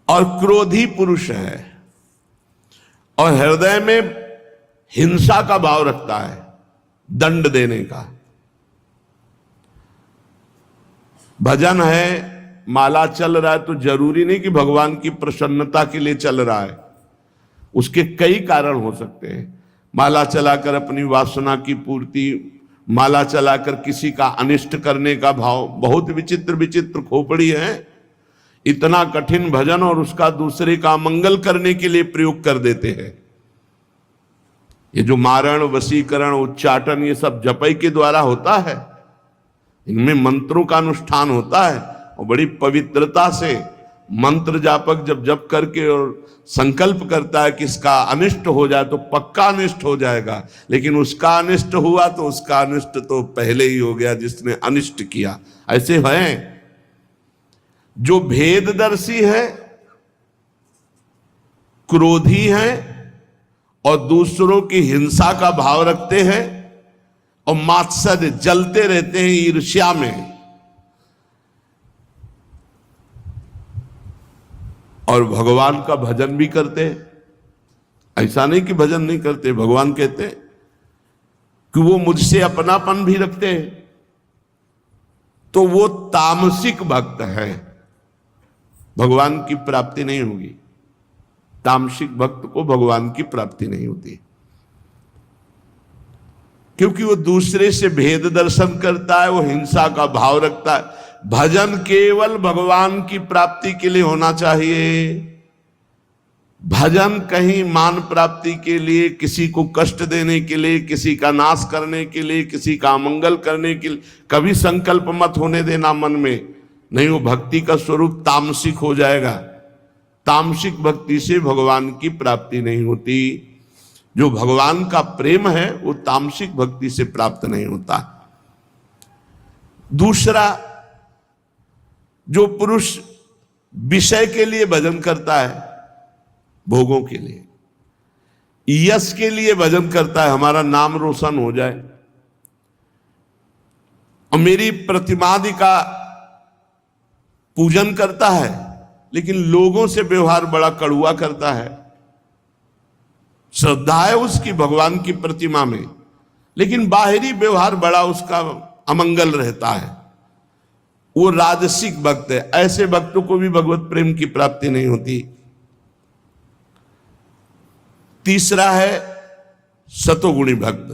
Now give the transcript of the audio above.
और क्रोधी पुरुष है और हृदय में हिंसा का भाव रखता है, दंड देने का। भजन है, माला चल रहा है तो जरूरी नहीं कि भगवान की प्रसन्नता के लिए चल रहा है, उसके कई कारण हो सकते हैं। माला चलाकर अपनी वासना की पूर्ति, माला चलाकर किसी का अनिष्ट करने का भाव, बहुत विचित्र विचित्र खोपड़ी है। इतना कठिन भजन और उसका दूसरे का मंगल करने के लिए प्रयोग कर देते हैं। ये जो मारण, वशीकरण, उच्चाटन, ये सब जपई के द्वारा होता है, इनमें मंत्रों का अनुष्ठान होता है और बड़ी पवित्रता से मंत्र जापक जब जप करके और संकल्प करता है कि इसका अनिष्ट हो जाए तो पक्का अनिष्ट हो जाएगा, लेकिन उसका अनिष्ट हुआ तो उसका अनिष्ट तो पहले ही हो गया जिसने अनिष्ट किया। ऐसे हैं जो भेददर्शी है, क्रोधी है और दूसरों की हिंसा का भाव रखते हैं और मात्सर्य, जलते रहते हैं ईर्ष्या में, और भगवान का भजन भी करते हैं। ऐसा नहीं कि भजन नहीं करते, भगवान कहते हैं कि वो मुझसे अपनापन भी रखते हैं, तो वो तामसिक भक्त है, भगवान की प्राप्ति नहीं होगी। तामसिक भक्त को भगवान की प्राप्ति नहीं होती, क्योंकि वो दूसरे से भेद दर्शन करता है, वो हिंसा का भाव रखता है। भजन केवल भगवान की प्राप्ति के लिए होना चाहिए। भजन कहीं मान प्राप्ति के लिए, किसी को कष्ट देने के लिए, किसी का नाश करने के लिए, किसी का अमंगल करने के लिए कभी संकल्प मत होने देना मन में, नहीं, वो भक्ति का स्वरूप तामसिक हो जाएगा। तामसिक भक्ति से भगवान की प्राप्ति नहीं होती। जो भगवान का प्रेम है वो तामसिक भक्ति से प्राप्त नहीं होता। दूसरा, जो पुरुष विषय के लिए भजन करता है, भोगों के लिए, यश के लिए भजन करता है, हमारा नाम रोशन हो जाए और मेरी प्रतिमादि का पूजन करता है, लेकिन लोगों से व्यवहार बड़ा कड़ुआ करता है। श्रद्धा है उसकी भगवान की प्रतिमा में, लेकिन बाहरी व्यवहार बड़ा उसका अमंगल रहता है, वो राजसिक भक्त है। ऐसे भक्तों को भी भगवत प्रेम की प्राप्ति नहीं होती। तीसरा है सतोगुणी भक्त।